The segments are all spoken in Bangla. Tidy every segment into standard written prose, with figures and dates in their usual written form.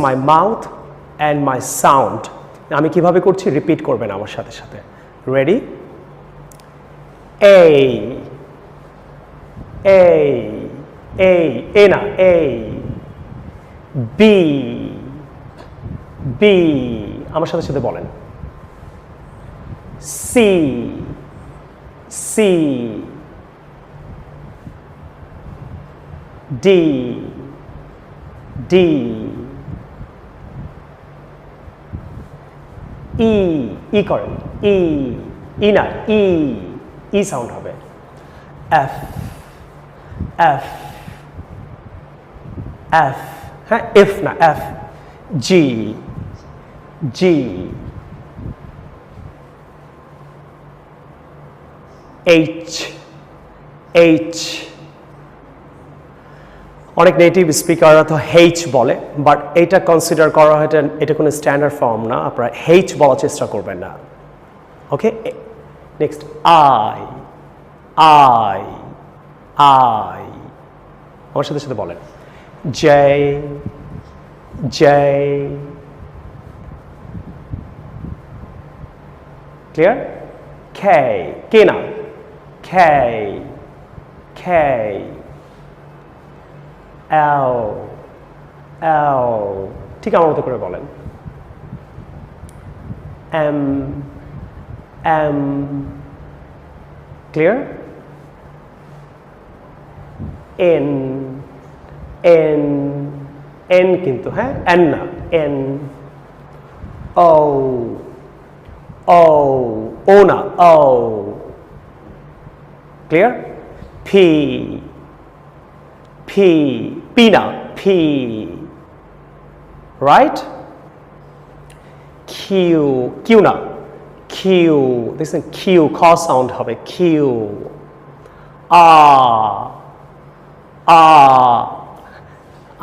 My mouth and my sound. আমি কিভাবে করছি রিপিট করবেন আমার সাথে সাথে। রেডি? এই এই এই এ না এই, বি বি আমার সাথে সাথে বলেন, C C, D D, E ই করেন, ই ই না ই, ই সাউন্ড হবে। এফ এফ এফ, হ্যাঁ এফ না এফ, জি জি, এইচ এইচ। অনেক নেটিভ স্পিকাররা তো এইচ বলে, বাট এটা কনসিডার করা হয় এটা কোনো স্ট্যান্ডার্ড ফর্ম না, আপনারা এইচ বলার চেষ্টা করবেন না। ওকে, নেক্সট আই আই আই, আমার সাথে সাথে বলেন, জে জে, ক্লিয়ার? কে কে না, কে কে, এল এল, ঠিক আমার মতো করে বলেন, M M, clear? N N N কিন্তু, হ্যাঁ এন না এন, ও ও ও না O, clear? P P P না পি, রাইট? কিউ কিউ না কিউ, দেখছেন কিউ খ সাউন্ড হবে, কিউ। আ,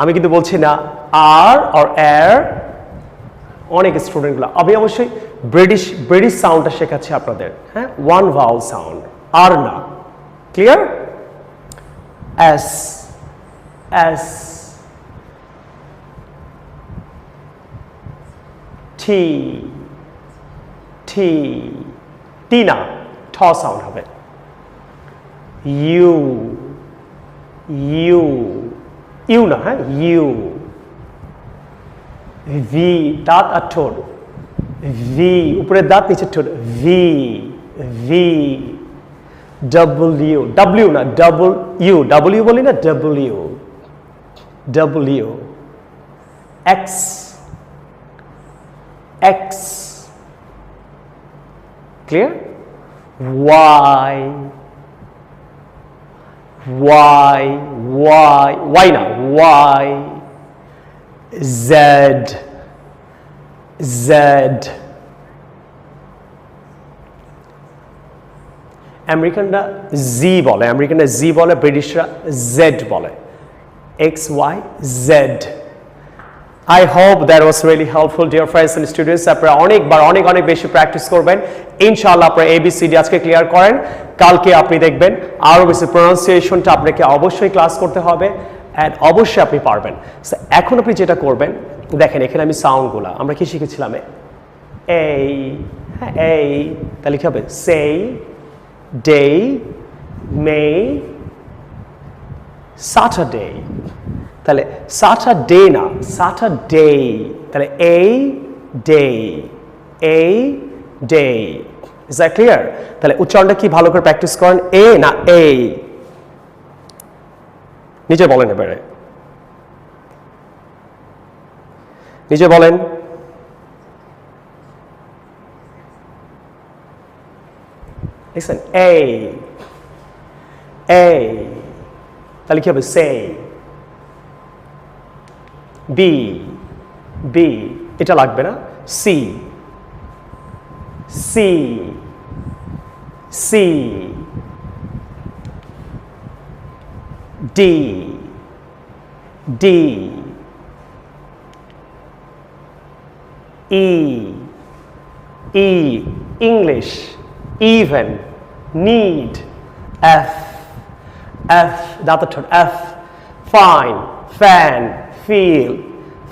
আমি কিন্তু বলছি না আর অর এর, অনেক স্টুডেন্টগুলো, আমি অবশ্যই ব্রিটিশ সাউন্ডটা শেখাচ্ছি আপনাদের, হ্যাঁ ওয়ান ভাওয়াল সাউন্ড, আর না, ক্লিয়ার? এস এস, টি টি, টি না ঠ সাউন্ড হবে, ইউ ইউ, ইউ না, হ্যাঁ ইউ। ভি, দাঁত আর ঠোঁট, ভি উপরের দাঁত নিচের ঠোঁট, ভি ভি। ডব্লিউ ডব্লিউ না ডবল ইউ, ডব্লিউ বলি না W W. X X, clear? Y Y Y, Y না ওয়াই। জেড জেড, আমেরিকানরা জি বলে, আমেরিকানরা জি বলে, ব্রিটিশরা জেড বলে, X Y Z. I hope that was really helpful dear friends and students. আপনারা অনেকবার অনেক বেশি প্র্যাকটিস করবেন, ইনশাআল্লাহ আপনারা ABCD আজকে ক্লিয়ার করেন, কালকে আপনি দেখবেন আরও বেশি প্রোনাউন্সিয়েশনটা আপনাকে অবশ্যই ক্লাস করতে হবে, অ্যান্ড অবশ্যই আপনি পারবেন। সো এখন আপনি যেটা করবেন, দেখেন এখানে আমি সাউন্ডগুলো আমরা কি শিখেছিলাম, এই হ্যাঁ এই, তাহলে কি হবে সেই, ডে, মে, স্যাটারডে, তাহলে স্যাটারডে না স্যাটারডে, তাহলে এই ডে এই ডে। Is that clear? তাহলে উচ্চারণটা কি ভালো করে প্র্যাকটিস করেন, এ না এই, নিচে বলেন, এবারে নিচে বলেন, লিসেন, এই এই, তাহলে কি হবে সেই, বি বি, এটা লাগবে না, C C C, D D, E E, English, even, need, F F, দাঁতের ঠোঁট, F, fine, fan, feel,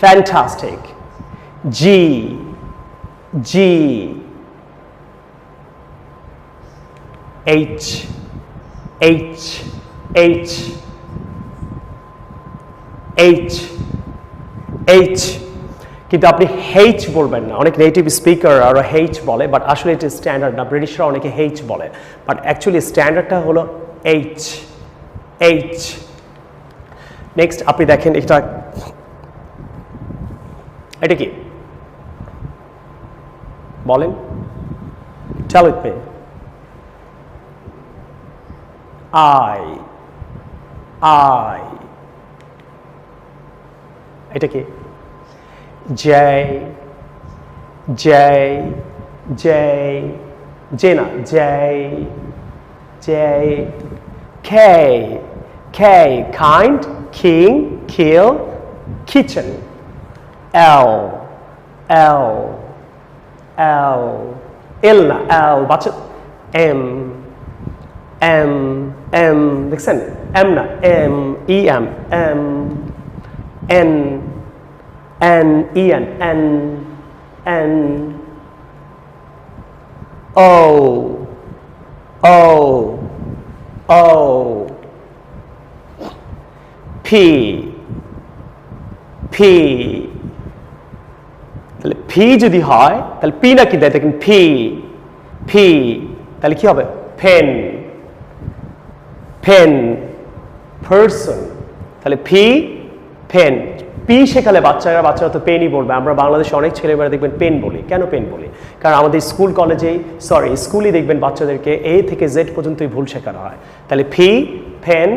fantastic. G, G, H, H, H, H, H. কিন্তু আপনি H বলবেন না, অনেক নেটিভ স্পিকার আর H বলে, বাট আসলে এটা স্ট্যান্ডার্ড না, ব্রিটিশরা অনেকে H বলে, বাট অ্যাকচুয়ালি স্ট্যান্ডার্ডটা হলো H, H. নেক্সট আপনি দেখেন এটা কি বলেন, tell with me. I, এটা কি? J, J, J, J না, J, J, K, K, kind, king, kill, kitchen. L, L, L, L না, L, বাচ্চা, M, M, M, দেখছেন? M না, M, E, M, M, N, N, E, N, N, N, O, O, O, P, P, তাহলে P যদি হয় তাহলে P না কি দেয় দেখেন, P, P, তাহলে কি হবে? পেন, পেন, পারসন, তাহলে P, পেন। পি শেখালে বাচ্চারা তো পেনই বলবে। আমরা বাংলাদেশে অনেক ছেলেমেয়েরা দেখবেন পেন বলি। কেন পেন বলি? কারণ আমাদের স্কুল কলেজেই স্কুলই দেখবেন বাচ্চাদেরকে A থেকে Z পর্যন্তই ভুল শেখানো হয়। তাহলে P, pen,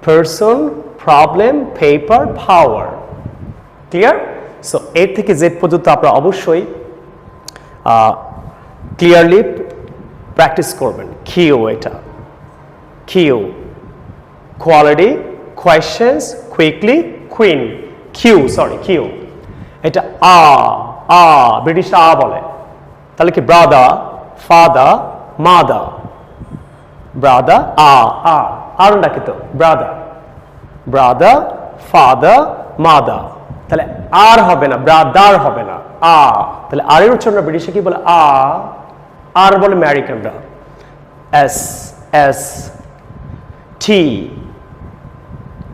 person, problem, paper, power. Clear? So A থেকে Z পর্যন্ত আপনারা অবশ্যই ক্লিয়ারলি প্র্যাকটিস করবেন। কিউ, এটা Q, quality, questions, quickly, queen, Q, Q. এটা ব্রিটিশরা বলে। তাহলে কি? ব্রাদার, ফাদার, মাদার, ব্রাদার, আর ডাকে তো ব্রাদার, ব্রাদার, ফাদার, মাদার। তাহলে আর হবে না, ব্রাদার হবে না, তাহলে আর এর উচ্চারণ ব্রিটিশে কি বলে? আর বলে আমেরিকানরা। এস, এস, টি,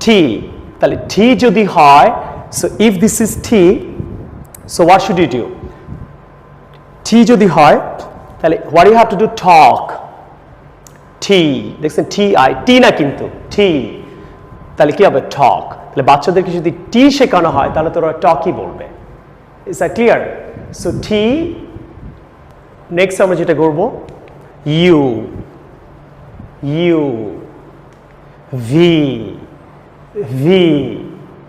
টি, তাহলে টি যদি হয়, so if this is T, so what should you do? T যদি হয় তাহলে what you have to do? Talk. T, দেখছেন? TI, টি না কিন্তু, T, তাহলে কি হবে? Talk. তাহলে বাচ্চাদেরকে যদি T শেখানো হয় তাহলে তো ওরা টকই বলবে। Is that clear? So T, next আমরা যেটা করব, U, U, V, V,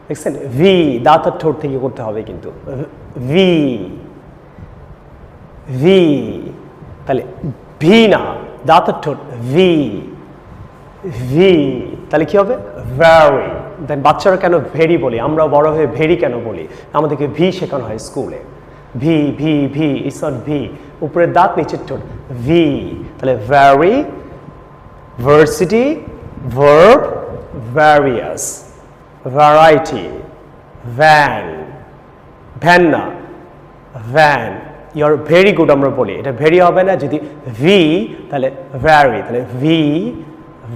দেখছেন? ভি, দাঁতের ঠোঁট থেকে করতে হবে কিন্তু, ভি, ভি, তাহলে ভি না, দাঁতের ঠোঁট, ভি, ভি, তাহলে কি হবে? ভেরি। দেন বাচ্চারা কেন ভেরি বলি? আমরা বড় হয়ে ভেরি কেন বলি? আমাদেরকে ভি শেখানো হয় স্কুলে। V, V, V, it's not V, উপরের দাঁত নিচের ঠোঁট, ভি। তাহলে very, varsity, verb, various, variety, van, van না, ভ্যান। ইউর ভেরি গুড আমরা বলি, এটা ভেরি হবে না যদি ভি, তাহলে ভ্যারি, তাহলে ভি,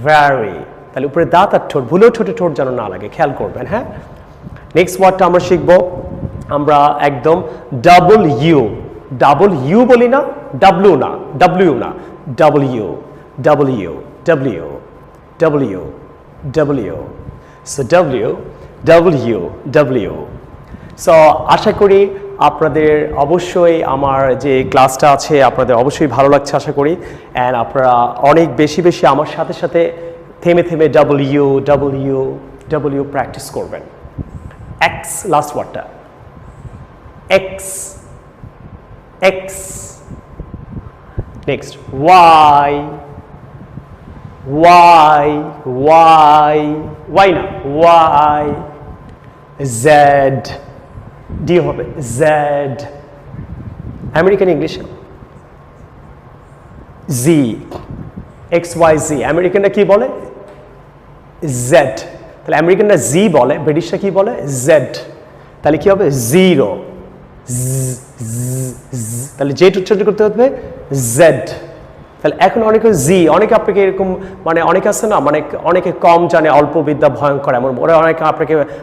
ভ্যারি। তাহলে উপরে দাঁত আর ঠোঁট, ভুলেও ঠোঁটে ঠোঁট যেন না লাগে, খেয়াল করবেন। হ্যাঁ, নেক্সট ওয়ার্ডটা আমরা শিখবো, আমরা একদম ডাবল ইউ, ডাবল ইউ বলি না, ডাব্লিউ না, ডাব্লিউ না, double you, double you, W, W, W, so W, W, W. So আশা করি আপনাদের অবশ্যই আমার যে ক্লাসটা আছে আপনাদের অবশ্যই ভালো লাগছে আশা করি, অ্যান্ড আপনারা অনেক বেশি বেশি আমার সাথে সাথে থেমে থেমে W, W, W প্র্যাকটিস করবেন। X, লাস্ট ওয়ার্ডটা, X, X. Next Y, Y, Y, Y না, Y, Z, D হবে, Z, American English, Z, X, Y, Z, আমেরিকানরা কি বলে? Z, তাহলে আমেরিকানরা Z বলে, ব্রিটিশরা কি বলে? Z, তাহলে কি হবে জিরো, তাহলে জেড উচ্চারণ করতে হবে জেড। তাহলে এখন অনেকে জি, অনেকে আপনাকে এরকম মানে অনেকে আছে না, মানে অনেকে কম জানে, অল্প বিদ্যা ভয়ঙ্কর, এমন ওরা অনেকে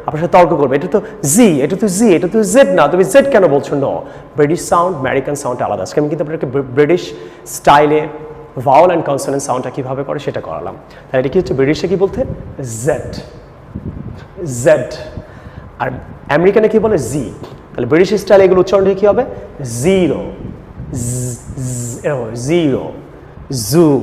আপনার সাথে তর্ক করবে, এটা তো জি, এটা তো জি, এটা তো জেড না, তুমি জেড কেন বলছো? No, British sound American sound আলাদা। আজকে আমি কিন্তু আপনাকে ব্রিটিশ স্টাইলে ভাওয়াল অ্যান্ড কনসোনেন্ট সাউন্ডটা কীভাবে করে সেটা করালাম। তাহলে এটা কি হচ্ছে, ব্রিটিশে কি বলতে জেড, জেড, আর আমেরিকানে কি বলে জি। তাহলে ব্রিটিশ স্টাইলে এগুলো উচ্চারণটা কি হবে zero, zero, zoo.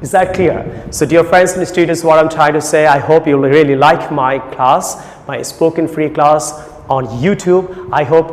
Is that clear? So dear friends and students, what I'm trying to say, I hope you really like my class, my spoken free class on YouTube. I hope